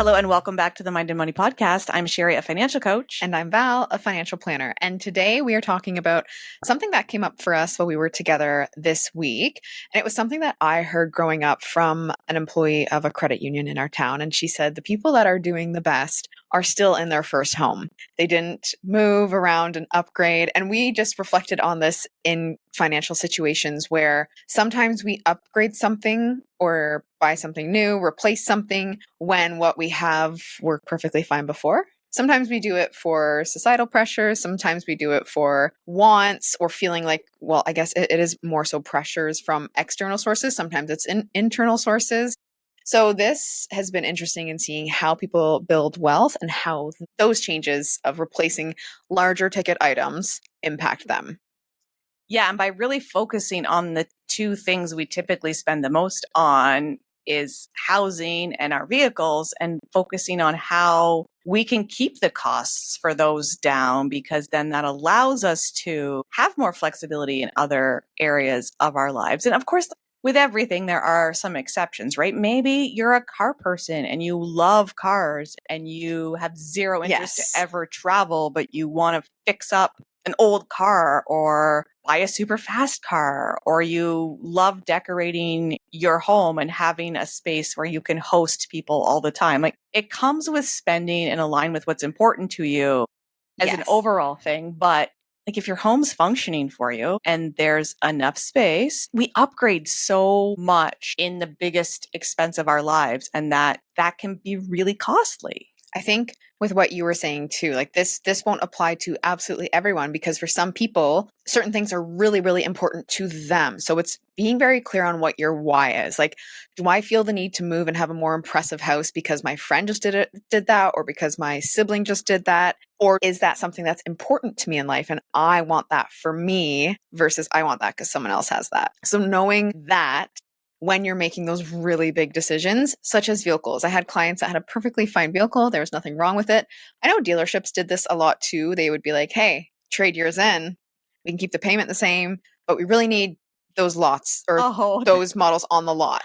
Hello and welcome back to the Mind and Money podcast. I'm Sherry, a financial coach. And I'm Val, a financial planner. And today we are talking about something that came up for us while we were together this week. And it was something that I heard growing up from an employee of a credit union in our town. And she said the people that are doing the best are still in their first home. They didn't move around and upgrade. And we just reflected on this in financial situations where sometimes we upgrade something or buy something new, replace something when what we have worked perfectly fine before. Sometimes we do it for societal pressures. Sometimes we do it for wants or feeling like, well, I guess it is more so pressures from external sources. Sometimes it's internal sources. So this has been interesting in seeing how people build wealth and how those changes of replacing larger ticket items impact them. Yeah, and by really focusing on the two things we typically spend the most on is housing and our vehicles, and focusing on how we can keep the costs for those down, because then that allows us to have more flexibility in other areas of our lives. And of course, with everything, there are some exceptions, right? Maybe you're a car person and you love cars and you have zero interest to ever travel, but you want to fix up an old car or buy a super fast car, or you love decorating your home and having a space where you can host people all the time. Like, it comes with spending and align with what's important to you as an overall thing. But like, if your home's functioning for you and there's enough space, we upgrade so much in the biggest expense of our lives, and that can be really costly. I think with what you were saying too, like this won't apply to absolutely everyone, because for some people, certain things are really, really important to them. So it's being very clear on what your why is. Like, do I feel the need to move and have a more impressive house because my friend just did that, or because my sibling just did that? Or is that something that's important to me in life and I want that for me versus I want that because someone else has that? So knowing that when you're making those really big decisions, such as vehicles. I had clients that had a perfectly fine vehicle. There was nothing wrong with it. I know dealerships did this a lot too. They would be like, hey, trade yours in. We can keep the payment the same, but we really need those lots or those models on the lot.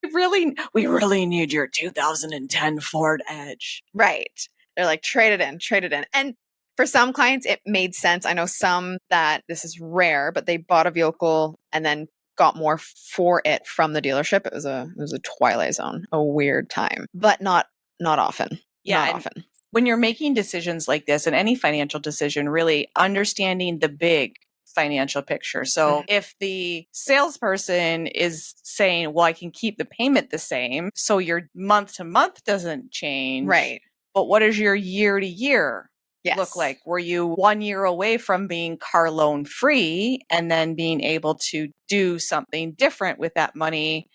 We really need your 2010 Ford Edge. Right. They're like, trade it in. And for some clients, it made sense. I know some that this is rare, but they bought a vehicle and then got more for it from the dealership. It was a twilight zone, a weird time, but not often. Yeah, not often. When you're making decisions like this, and any financial decision, really understanding the big financial picture. So if the salesperson is saying, well, I can keep the payment the same, so your month to month doesn't change. Right. But what does your year to year look like? Were you 1 year away from being car loan free and then being able to do something different with that money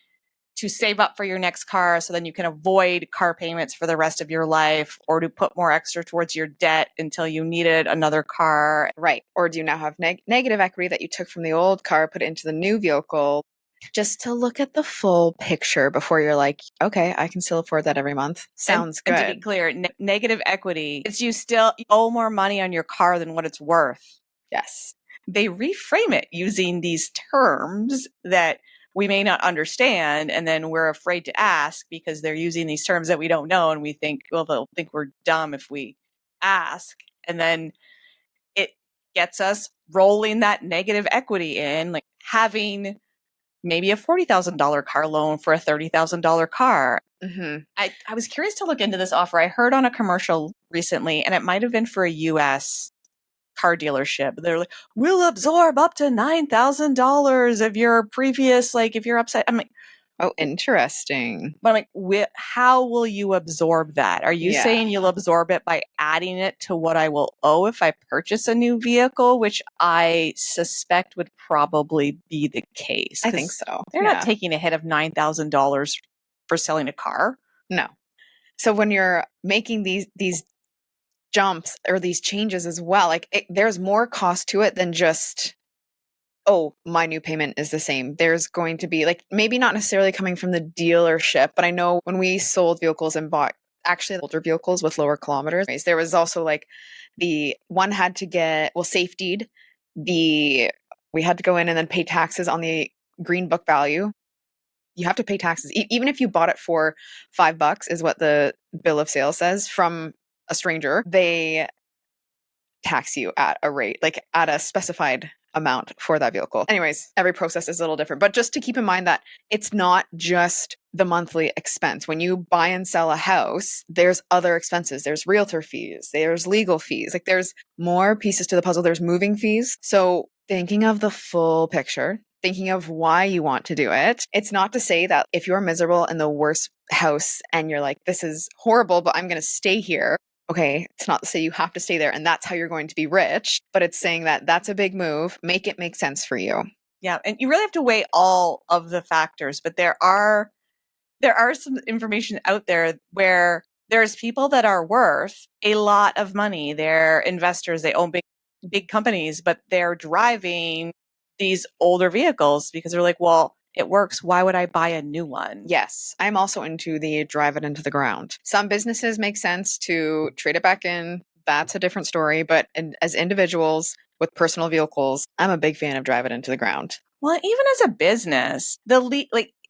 to save up for your next car, so then you can avoid car payments for the rest of your life, or to put more extra towards your debt until you needed another car? Right. Or do you now have negative equity that you took from the old car, put it into the new vehicle? Just to look at the full picture before you're like, okay, I can still afford that every month. Sounds good. And to be clear, negative equity is you still owe more money on your car than what it's worth. Yes. They reframe it using these terms that we may not understand, and then we're afraid to ask because they're using these terms that we don't know, and we think, well, they'll think we're dumb if we ask. And then it gets us rolling that negative equity in, like having maybe a $40,000 car loan for a $30,000 car. I was curious to look into this offer. I heard on a commercial recently, and it might have been for a US car dealership. They're like, we'll absorb up to $9,000 of your previous, like, if you're upset. I'm like, oh, interesting. But I'm like, how will you absorb that? Are you saying you'll absorb it by adding it to what I will owe if I purchase a new vehicle, which I suspect would probably be the case? I think so. They're not taking a hit of $9,000 for selling a car. No. So when you're making these jumps or these changes as well, like there's more cost to it than just, oh, my new payment is the same. There's going to be, like, maybe not necessarily coming from the dealership, but I know when we sold vehicles and bought actually older vehicles with lower kilometers, there was also like the one had to get, well, safetied. We had to go in and then pay taxes on the green book value. you have to pay taxes. Even if you bought it for $5 is what the bill of sale says from a stranger, they tax you at a rate, like at a specified amount for that vehicle. Anyways, every process is a little different, but just to keep in mind that it's not just the monthly expense. When you buy and sell a house, there's other expenses. There's realtor fees, there's legal fees, like there's more pieces to the puzzle. There's moving fees. So thinking of the full picture, thinking of why you want to do it. It's not to say that if you're miserable in the worst house and you're like, this is horrible, but I'm going to stay here. Okay, it's not to say you have to stay there and that's how you're going to be rich, but it's saying that that's a big move. Make it make sense for you. Yeah, and you really have to weigh all of the factors, but there are some information out there where there's people that are worth a lot of money. They're investors, they own big companies, but they're driving these older vehicles because they're like, well, it works. Why would I buy a new one? Yes, I'm also into the drive it into the ground. Some businesses make sense to trade it back in. That's a different story. But as individuals with personal vehicles, I'm a big fan of drive it into the ground. Well, even as a business,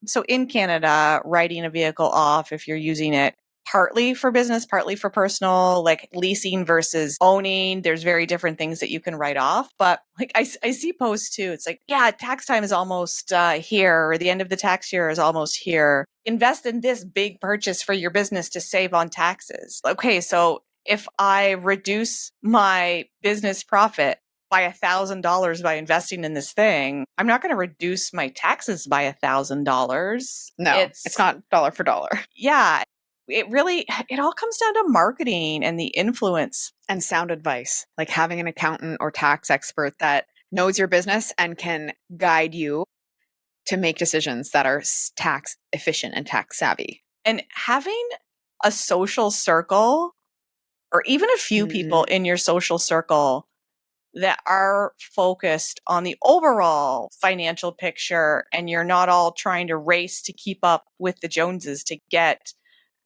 so in Canada, writing a vehicle off if you're using it partly for business, partly for personal, like leasing versus owning, there's very different things that you can write off. But like I see posts too. It's like, yeah, tax time is almost here, or the end of the tax year is almost here. Invest in this big purchase for your business to save on taxes. Okay, so if I reduce my business profit by $1,000 by investing in this thing, I'm not going to reduce my taxes by $1,000. No, it's not dollar for dollar. Yeah. It all comes down to marketing and the influence. And sound advice, like having an accountant or tax expert that knows your business and can guide you to make decisions that are tax efficient and tax savvy. And having a social circle, or even a few people in your social circle that are focused on the overall financial picture, and you're not all trying to race to keep up with the Joneses to get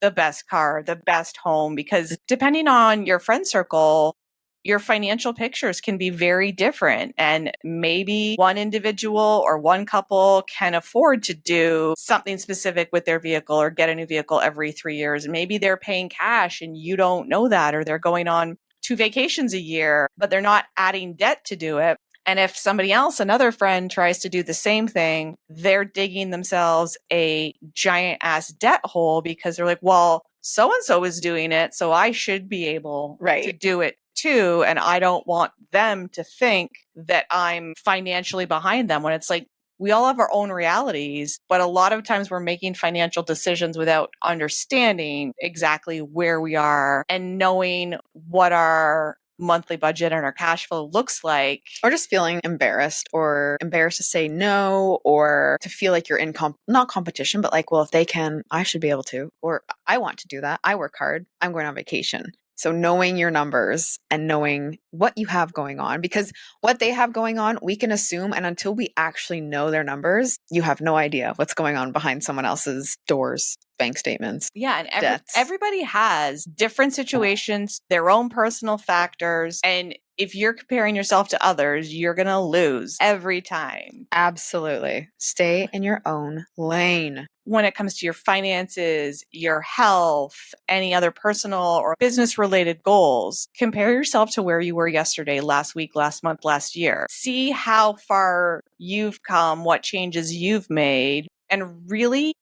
the best car, the best home, because depending on your friend circle, your financial pictures can be very different. And maybe one individual or one couple can afford to do something specific with their vehicle or get a new vehicle every 3 years. Maybe they're paying cash and you don't know that, or they're going on 2 vacations a year, but they're not adding debt to do it. And if somebody else, another friend, tries to do the same thing, they're digging themselves a giant ass debt hole because they're like, well, so and so is doing it, so I should be able to do it too. And I don't want them to think that I'm financially behind them, when it's like, we all have our own realities, but a lot of times we're making financial decisions without understanding exactly where we are and knowing what our monthly budget and our cash flow looks like. Or just feeling embarrassed to say no, or to feel like you're in not competition, but like, well, if they can, I should be able to, or I want to do that. I work hard. I'm going on vacation. So knowing your numbers and knowing what you have going on, because what they have going on, we can assume. And until we actually know their numbers, you have no idea what's going on behind someone else's doors, bank statements. Yeah. And everybody has different situations, their own personal factors. And if you're comparing yourself to others, you're going to lose every time. Absolutely. Stay in your own lane. When it comes to your finances, your health, any other personal or business related goals, compare yourself to where you were yesterday, last week, last month, last year. See how far you've come, what changes you've made, and really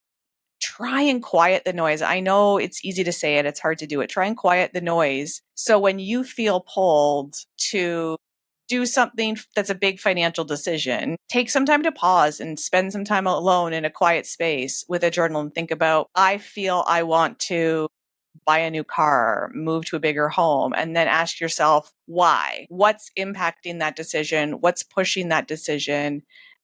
try and quiet the noise. I know it's easy to say it, it's hard to do it. Try and quiet the noise. So when you feel pulled to do something that's a big financial decision, take some time to pause and spend some time alone in a quiet space with a journal and think about, I feel I want to buy a new car, move to a bigger home, and then ask yourself why. What's impacting that decision? What's pushing that decision?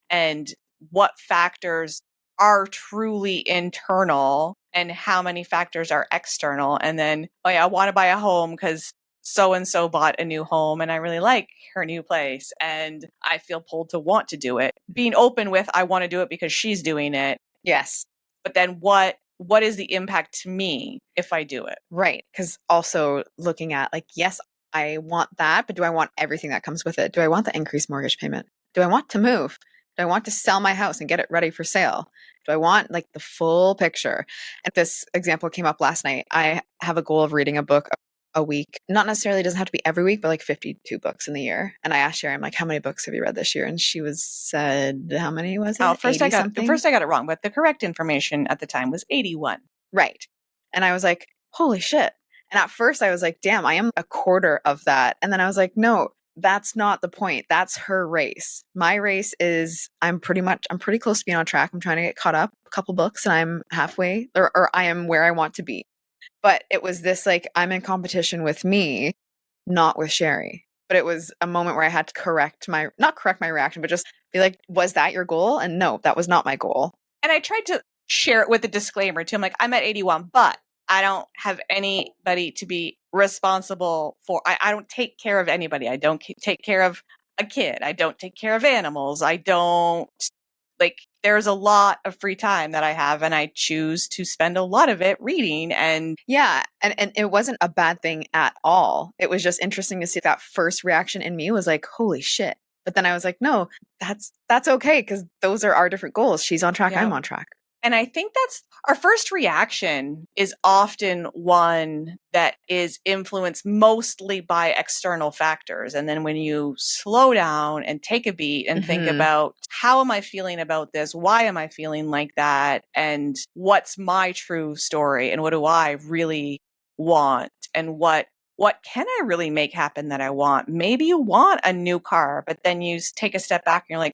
And what factors are truly internal and how many factors are external? And then, oh yeah, I want to buy a home because so and so bought a new home and I really like her new place and I feel pulled to want to do it. Being open with, I want to do it because she's doing it. Yes. But then what is the impact to me if I do it? Right. Because also looking at like, yes, I want that, but do I want everything that comes with it? Do I want the increased mortgage payment? Do I want to move? Do I want to sell my house and get it ready for sale? Do I want like the full picture? And this example came up last night. I have a goal of reading a book a week. Not necessarily, it doesn't have to be every week, but like 52 books in the year. And I asked Sherry, I'm like, how many books have you read this year? And she said, how many was it? Oh, first I 80 something? got it wrong, but the correct information at the time was 81. Right. And I was like, holy shit. And at first I was like, damn, I am a quarter of that. And then I was like, no, that's not the point. That's her race. My race is I'm pretty close to being on track. I'm trying to get caught up a couple books and I'm halfway or I am where I want to be. But it was this like, I'm in competition with me, not with Sherry. But it was a moment where I had to not correct my reaction, but just be like, was that your goal? And no, that was not my goal. And I tried to share it with a disclaimer too. I'm like, I'm at 81, but I don't have anybody to be responsible for. I don't take care of anybody. I don't take care of a kid. I don't take care of animals. I don't there's a lot of free time that I have and I choose to spend a lot of it reading. And yeah, and it wasn't a bad thing at all. It was just interesting to see that first reaction in me was like, holy shit. But then I was like, no, that's okay because those are our different goals. She's on track. I'm on track. And I think that's our first reaction is often one that is influenced mostly by external factors. And then when you slow down and take a beat and think about how am I feeling about this? Why am I feeling like that? And what's my true story? And what do I really want? And what can I really make happen that I want? Maybe you want a new car, but then you take a step back and you're like,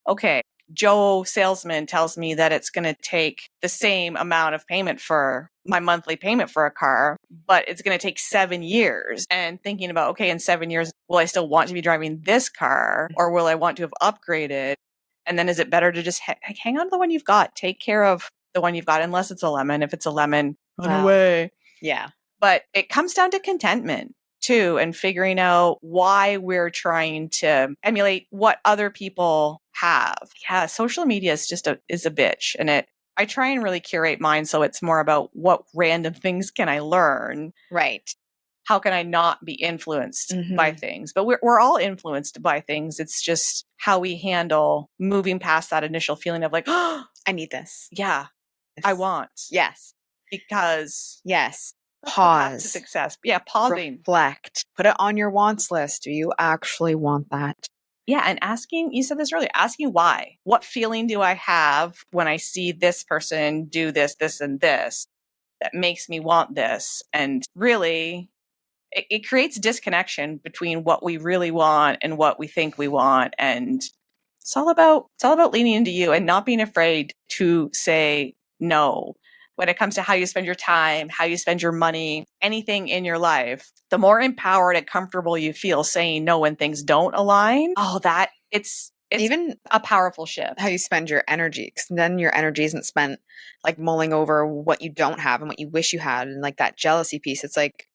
okay, Joe salesman tells me that it's going to take the same amount of payment for my monthly payment for a car, but it's going to take 7 years. And thinking about, okay, in 7 years, will I still want to be driving this car or will I want to have upgraded? And then is it better to just hang on to the one you've got? Take care of the one you've got, unless it's a lemon. If it's a lemon, run away. Yeah. But it comes down to contentment too, and figuring out why we're trying to emulate what other people have. Yeah, social media is is a bitch, and I try and really curate mine so it's more about what random things can I learn. Right. How can I not be influenced by things? But we're all influenced by things. It's just how we handle moving past that initial feeling of like, oh, I need this. Yeah, yes. I want. Yes. Because yes. Pause. To success. Yeah, pausing. Reflect. Put it on your wants list. Do you actually want that? Yeah, and asking, you said this earlier, asking why. What feeling do I have when I see this person do this, this, and this that makes me want this? And really, it creates disconnection between what we really want and what we think we want. And it's all about leaning into you and not being afraid to say no. When it comes to how you spend your time, how you spend your money, anything in your life, the more empowered and comfortable you feel saying no when things don't align, it's even a powerful shift. How you spend your energy, because then your energy isn't spent like mulling over what you don't have and what you wish you had and like that jealousy piece. It's like,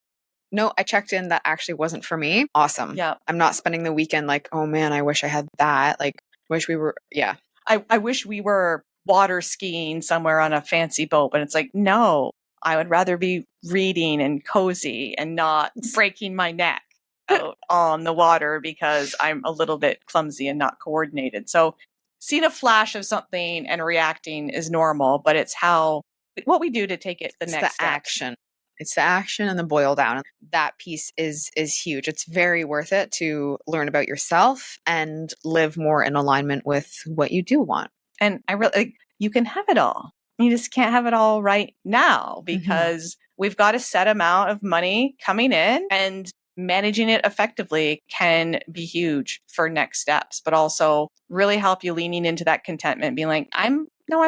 no, I checked in. That actually wasn't for me. Awesome. Yeah. I'm not spending the weekend like, oh man, I wish I had that. Like, wish we were, yeah. I wish we were water skiing somewhere on a fancy boat, but it's like, no, I would rather be reading and cozy and not breaking my neck out on the water because I'm a little bit clumsy and not coordinated. So seeing a flash of something and reacting is normal, but it's what we do to take it the next step. Action. It's the action and the boil down. That piece is huge. It's very worth it to learn about yourself and live more in alignment with what you do want. And I really, you can have it all. You just can't have it all right now because we've got a set amount of money coming in, and managing it effectively can be huge for next steps, but also really help you leaning into that contentment, being like, I'm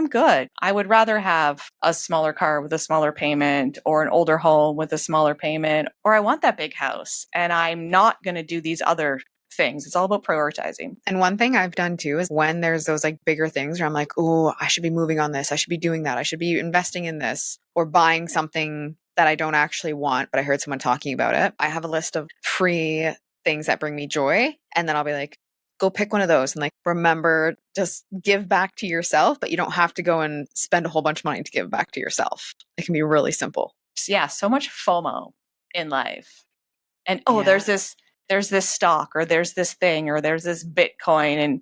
good. I would rather have a smaller car with a smaller payment or an older home with a smaller payment, or I want that big house and I'm not going to do these other things. It's all about prioritizing. And one thing I've done too is when there's those like bigger things where I'm like, oh, I should be moving on this. I should be doing that. I should be investing in this or buying something that I don't actually want, but I heard someone talking about it. I have a list of free things that bring me joy. And then I'll be like, go pick one of those and like, remember, just give back to yourself, but you don't have to go and spend a whole bunch of money to give back to yourself. It can be really simple. Yeah. So much FOMO in life. And there's this stock or there's this thing or there's this Bitcoin. And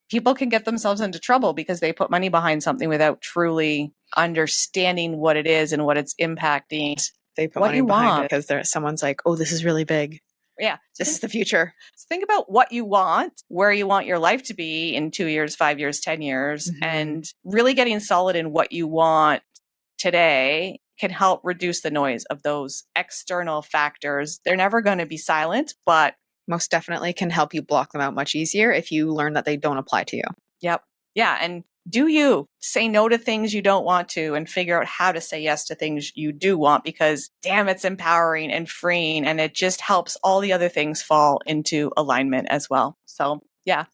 people can get themselves into trouble because they put money behind something without truly understanding what it is and what it's impacting. They put what money you behind want. it because someone's like, oh, this is really big. Yeah. This is the future. So think about what you want, where you want your life to be in 2 years, 5 years, 10 years, and really getting solid in what you want today can help reduce the noise of those external factors. They're never going to be silent, but most definitely can help you block them out much easier if you learn that they don't apply to you. Yep. Yeah. And do you say no to things you don't want to and figure out how to say yes to things you do want, because damn, it's empowering and freeing, and it just helps all the other things fall into alignment as well. So yeah.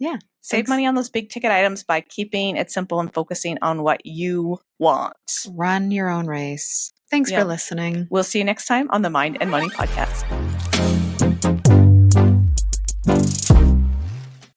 Save money on those big ticket items by keeping it simple and focusing on what you want. Run your own race. Thanks for listening. We'll see you next time on the Mind and Money Podcast.